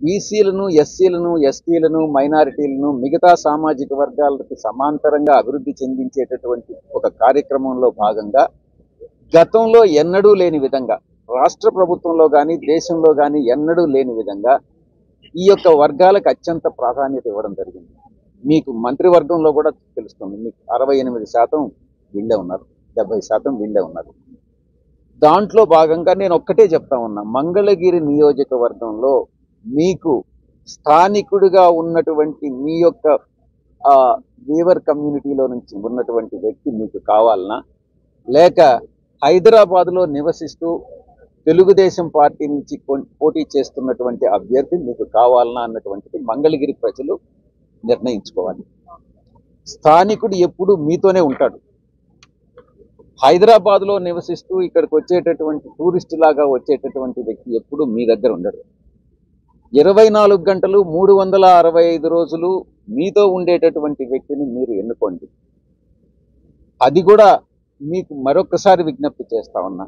బీసీలను, ఎస్సీలను, ఎస్టీలను, మైనారిటీలను, మిగతా సామాజిక వర్గాలకు సమాంతరంగా అభివృద్ధి చెందించేటటువంటి ఒక కార్యక్రమంలో భాగంగా గతంలో ఎన్నడూ లేని విధంగా రాష్ట్ర ప్రభుత్వంలో కానీ దేశంలో కానీ ఎన్నడూ లేని విధంగా ఈ యొక్క వర్గాలకు అత్యంత ప్రాధాన్యత ఇవ్వడం జరిగింది. మీకు మంత్రివర్గంలో కూడా తెలుస్తుంది. మీకు 68% వీళ్ళే ఉన్నారు, 70% వీళ్ళే ఉన్నారు. దాంట్లో భాగంగా నేను ఒక్కటే చెప్తా ఉన్నా, మంగళగిరి నియోజకవర్గంలో మీకు స్థానికుడిగా ఉన్నటువంటి మీ యొక్క వీవర్ కమ్యూనిటీలో నుంచి ఉన్నటువంటి వ్యక్తి మీకు కావాలనా, లేక హైదరాబాద్లో నివసిస్తూ తెలుగుదేశం పార్టీ నుంచి పోటీ చేస్తున్నటువంటి అభ్యర్థి మీకు కావాలనా అన్నటువంటిది మంగళగిరి ప్రజలు నిర్ణయించుకోవాలి. స్థానికుడు ఎప్పుడు మీతోనే ఉంటాడు. హైదరాబాద్లో నివసిస్తూ ఇక్కడికి వచ్చేటటువంటి టూరిస్ట్ లాగా వచ్చేటటువంటి వ్యక్తి ఎప్పుడు మీ దగ్గర ఉండడు. 24 గంటలు 365 రోజులు మీతో ఉండేటటువంటి వ్యక్తిని మీరు ఎన్నుకోండి. అది కూడా మీకు మరొకసారి విజ్ఞప్తి చేస్తా ఉన్నా.